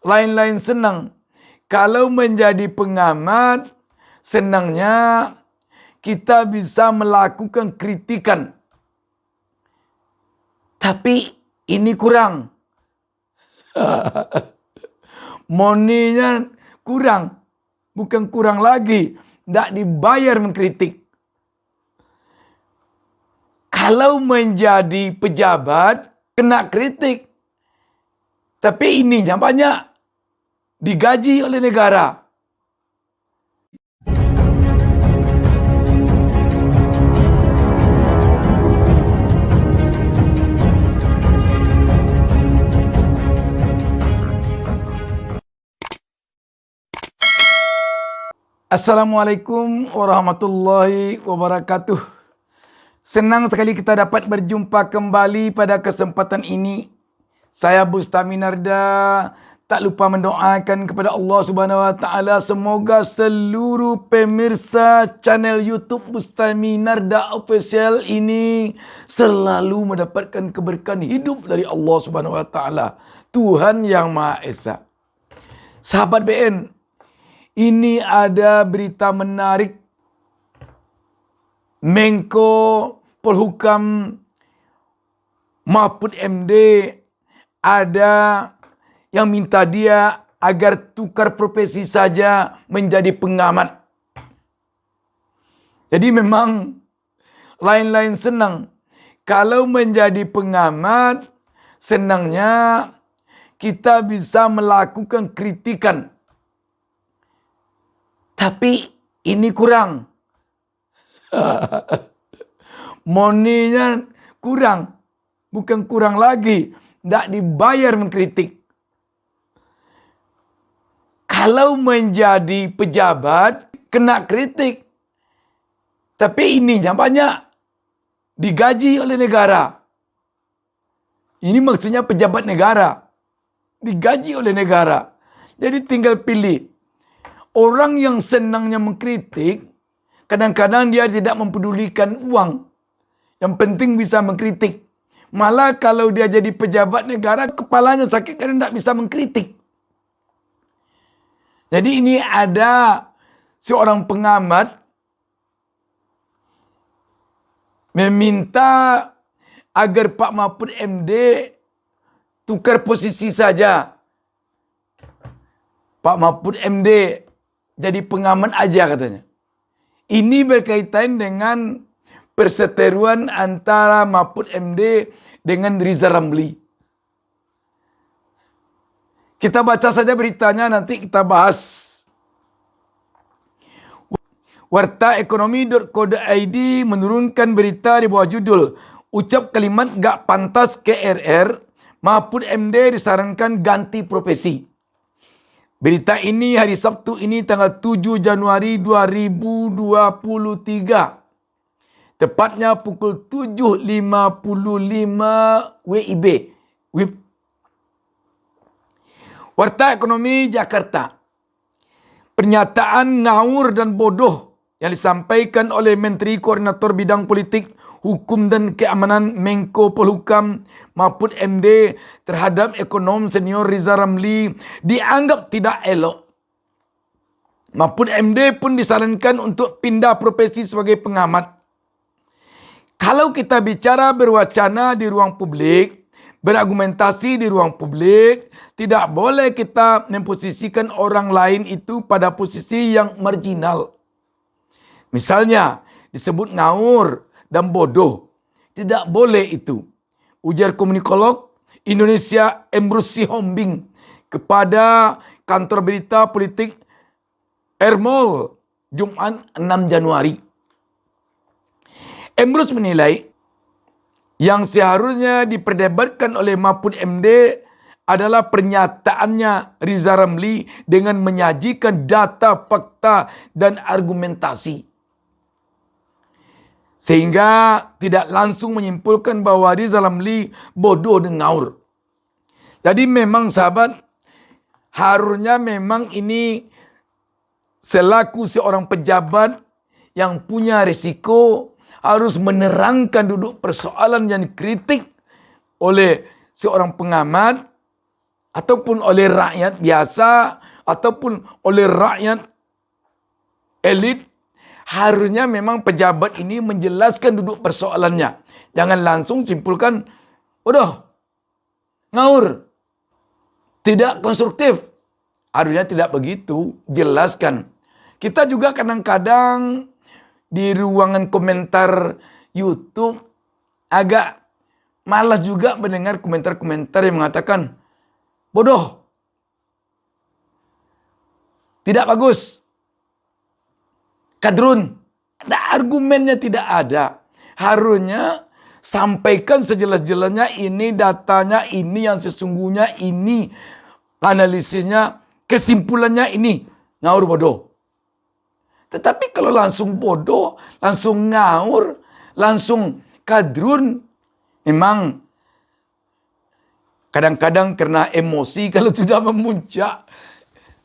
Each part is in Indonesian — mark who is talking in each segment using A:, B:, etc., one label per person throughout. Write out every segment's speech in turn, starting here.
A: lain-lain senang. Kalau menjadi pengamat, senangnya kita bisa melakukan kritikan. Tapi ini kurang. Moneynya kurang. Bukan kurang lagi. Tidak dibayar mengkritik. Kalau menjadi pejabat, kena kritik. Tapi ininya banyak. Digaji oleh negara. Assalamualaikum warahmatullahi wabarakatuh. Senang sekali kita dapat berjumpa kembali pada kesempatan ini. Saya Bustami Narda. Tak lupa mendoakan kepada Allah Subhanahu Wa Taala semoga seluruh pemirsa channel YouTube Bustami Narda Official ini selalu mendapatkan keberkahan hidup dari Allah Subhanahu Wa Taala, Tuhan yang Maha Esa. Sahabat BN, ini ada berita menarik. Menko Polhukam Mahfud MD ada yang minta dia agar tukar profesi saja menjadi pengamat. Jadi memang lain-lain senang. Kalau menjadi pengamat, senangnya kita bisa melakukan kritikan. Tapi ini kurang. Moneynya kurang. Bukan kurang lagi. Tidak dibayar mengkritik. Kalau menjadi pejabat, kena kritik. Tapi ininya banyak. Digaji oleh negara. Ini maksudnya pejabat negara. Digaji oleh negara. Jadi tinggal pilih. Orang yang senangnya mengkritik, kadang-kadang dia tidak mempedulikan uang. Yang penting bisa mengkritik. Malah kalau dia jadi pejabat negara, kepalanya sakit karena tidak bisa mengkritik. Jadi ini ada seorang pengamat meminta agar Pak Mahfud MD tukar posisi saja. Pak Mahfud MD jadi pengamat aja katanya. Ini berkaitan dengan perseteruan antara Mahfud MD dengan Rizal Ramli. Kita baca saja beritanya, nanti kita bahas. Wartaekonomi.co.id menurunkan berita di bawah judul ucap kalimat gak pantas ke RR, Mahfud MD disarankan ganti profesi. Berita ini hari Sabtu ini tanggal 7 Januari 2023. Tepatnya pukul 7.55 WIB. Warta Ekonomi Jakarta. Pernyataan ngawur dan bodoh yang disampaikan oleh Menteri Koordinator Bidang Politik, Hukum dan Keamanan Menko Polhukam Mahfud MD terhadap ekonom senior Rizal Ramli dianggap tidak elok. Mahfud MD pun disarankan untuk pindah profesi sebagai pengamat. Kalau kita bicara berwacana di ruang publik, berargumentasi di ruang publik, tidak boleh kita memposisikan orang lain itu pada posisi yang marginal. Misalnya disebut ngawur dan bodoh. Tidak boleh itu. Ujar komunikolog Indonesia Emrus Sihombing kepada kantor berita politik Ermol Jumat 6 Januari. Emrus menilai yang seharusnya diperdebatkan oleh Mahfud MD adalah pernyataannya Rizal Ramli dengan menyajikan data, fakta, dan argumentasi. Sehingga tidak langsung menyimpulkan bahwa Rizal Ramli bodoh dan ngawur. Jadi memang sahabat, harusnya memang ini selaku seorang pejabat yang punya risiko harus menerangkan duduk persoalan yang dikritik oleh seorang pengamat ataupun oleh rakyat biasa, ataupun oleh rakyat elit, harusnya memang pejabat ini menjelaskan duduk persoalannya. Jangan langsung simpulkan, udah, ngaur, tidak konstruktif. Harusnya tidak begitu, jelaskan. Kita juga kadang-kadang di ruangan komentar YouTube agak malas juga mendengar komentar-komentar yang mengatakan, bodoh, tidak bagus, kadrun. Argumennya tidak ada. Harusnya sampaikan sejelas-jelasnya, ini datanya, ini yang sesungguhnya, ini analisisnya, kesimpulannya ini. Ngawur bodoh. Tetapi kalau langsung bodoh, langsung ngawur, langsung kadrun, memang kadang-kadang karena emosi kalau sudah memuncak,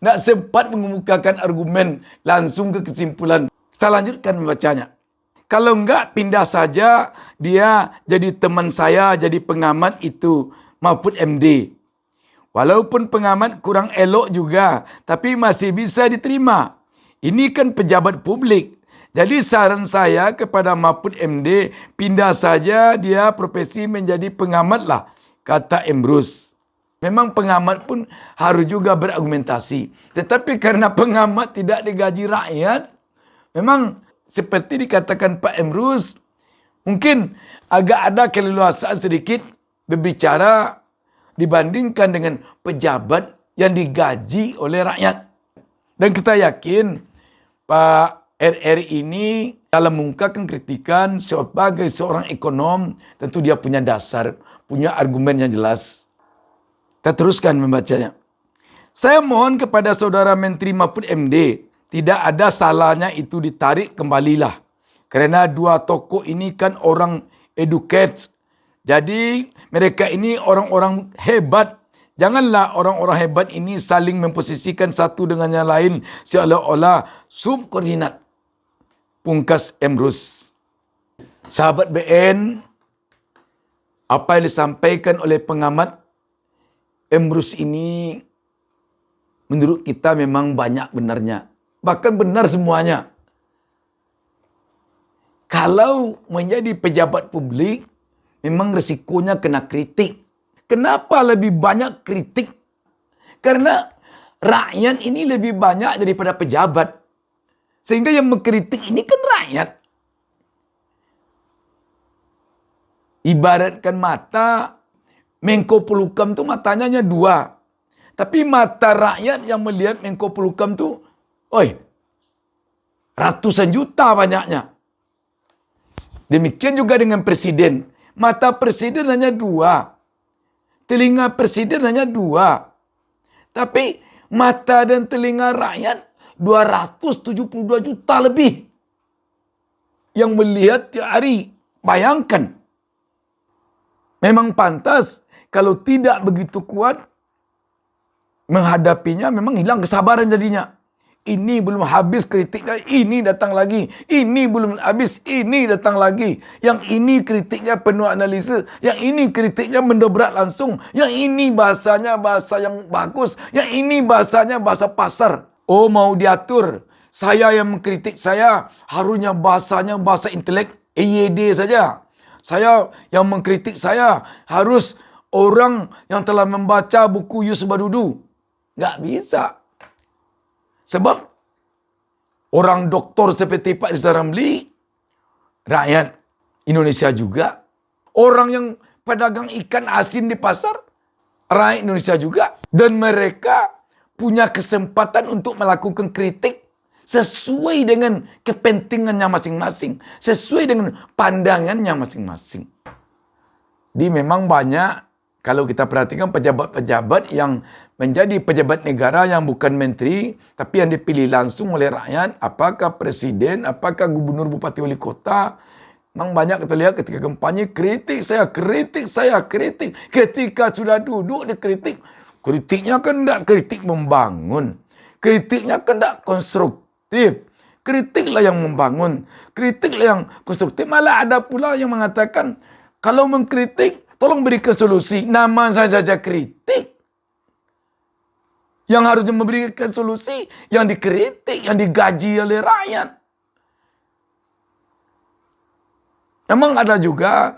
A: tidak sempat mengemukakan argumen langsung ke kesimpulan. Kita lanjutkan membacanya. Kalau enggak, pindah saja dia jadi teman saya, jadi pengamat itu, Mahfud MD. Walaupun pengamat kurang elok juga, tapi masih bisa diterima. Ini kan pejabat publik. Jadi saran saya kepada Mahfud MD, pindah saja dia profesi menjadi pengamat lah, kata Emrus. Memang pengamat pun harus juga berargumentasi. Tetapi karena pengamat tidak digaji rakyat, memang seperti dikatakan Pak Emrus, mungkin agak ada keleluasaan sedikit berbicara dibandingkan dengan pejabat yang digaji oleh rakyat. Dan kita yakin Pak RR ini dalam mengungkapkan kritikan sebagai seorang ekonom, tentu dia punya dasar, punya argumen yang jelas. Kita teruskan membacanya. Saya mohon kepada saudara Menteri Mahfud MD, tidak ada salahnya itu ditarik kembalilah. Kerana dua tokoh ini kan orang educated. Jadi mereka ini orang-orang hebat. Janganlah orang-orang hebat ini saling memposisikan satu dengan yang lain seolah-olah subordinat. Pungkas Emrus. Sahabat BN, apa yang disampaikan oleh pengamat Emrus ini menurut kita memang banyak benarnya. Bahkan benar semuanya. Kalau menjadi pejabat publik, memang risikonya kena kritik. Kenapa lebih banyak kritik? Karena rakyat ini lebih banyak daripada pejabat. Sehingga yang mengkritik ini kan rakyat. Ibaratkan mata, Menko Polhukam itu matanya hanya dua. Tapi mata rakyat yang melihat Menko Polhukam itu, ratusan juta banyaknya. Demikian juga dengan presiden. Mata presiden hanya dua. Telinga presiden hanya dua. Tapi mata dan telinga rakyat 272 juta lebih. Yang melihat tiap hari. Bayangkan. Memang pantas kalau tidak begitu kuat menghadapinya, memang hilang kesabaran jadinya. Ini belum habis kritiknya, ini datang lagi. Ini belum habis, ini datang lagi. Yang ini kritiknya penuh analisis. Yang ini kritiknya mendobrak langsung. Yang ini bahasanya bahasa yang bagus. Yang ini bahasanya bahasa pasar. Oh, mau diatur. Saya yang mengkritik saya, harusnya bahasanya bahasa intelek EYD saja. Saya yang mengkritik saya, harus orang yang telah membaca buku Yus Badudu. Nggak bisa. Sebab orang doktor seperti Pak Rizal Ramli, rakyat Indonesia juga. Orang yang pedagang ikan asin di pasar, rakyat Indonesia juga. Dan mereka punya kesempatan untuk melakukan kritik sesuai dengan kepentingannya masing-masing. Sesuai dengan pandangannya masing-masing. Jadi memang banyak, kalau kita perhatikan pejabat-pejabat yang menjadi pejabat negara yang bukan menteri, tapi yang dipilih langsung oleh rakyat, apakah presiden, apakah gubernur, bupati, wali kota, memang banyak kita lihat ketika kampanye, kritik saya, kritik saya, kritik. Ketika sudah duduk dikritik, kritiknya kan tidak kritik membangun. Kritiknya kan tidak konstruktif. Kritiklah yang membangun. Kritiklah yang konstruktif. Malah ada pula yang mengatakan, kalau mengkritik, tolong berikan solusi. Nama saya saja kritik. Yang harusnya memberikan solusi, yang dikritik, yang digaji oleh rakyat. Memang ada juga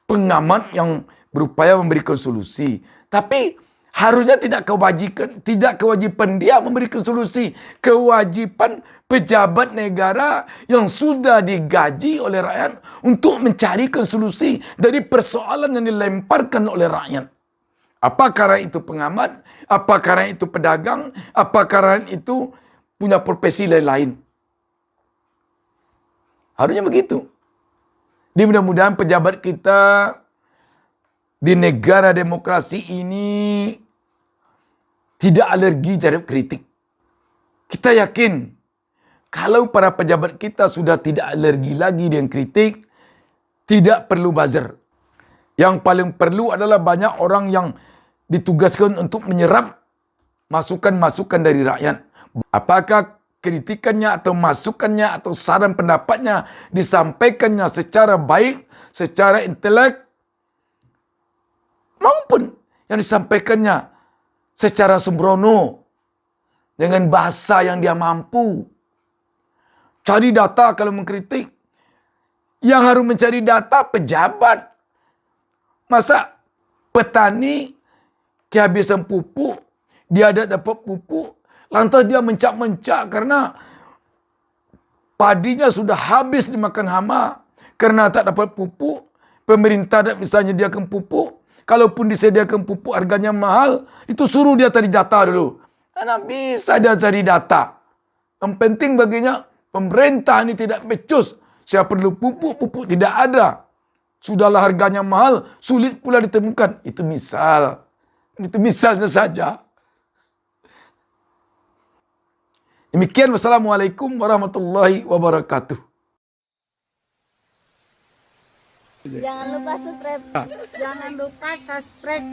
A: pengamat yang berupaya memberikan solusi. Tapi harusnya tidak kewajiban dia memberikan solusi. Kewajiban pejabat negara yang sudah digaji oleh rakyat untuk mencarikan solusi dari persoalan yang dilemparkan oleh rakyat. Apakah itu pengamat, apakah itu pedagang, apakah itu punya profesi lain-lain. Harusnya begitu. Mudah-mudahan pejabat kita di negara demokrasi ini tidak alergi terhadap kritik. Kita yakin kalau para pejabat kita sudah tidak alergi lagi dengan kritik, tidak perlu buzzer. Yang paling perlu adalah banyak orang yang ditugaskan untuk menyerap masukan-masukan dari rakyat. Apakah kritikannya atau masukannya atau saran pendapatnya disampaikannya secara baik, secara intelek, maupun yang disampaikannya secara sembrono dengan bahasa yang dia mampu. Cari data kalau mengkritik. Yang harus mencari data pejabat. Masa petani kehabisan pupuk, dia ada dapat pupuk, lantas dia mencak-mencak karena padinya sudah habis dimakan hama. Karena tak dapat pupuk, pemerintah tak bisa menyediakan pupuk. Kalaupun disediakan pupuk harganya mahal, itu suruh dia cari data dulu. Karena bisa dia cari data. Yang penting baginya, pemerintah ini tidak becus. Saya perlu pupuk, pupuk tidak ada. Sudahlah harganya mahal, sulit pula ditemukan. Itu misal. Itu misalnya saja. Demikian, wassalamualaikum warahmatullahi wabarakatuh.
B: Jangan lupa subscribe.
C: Jangan lupa subscribe.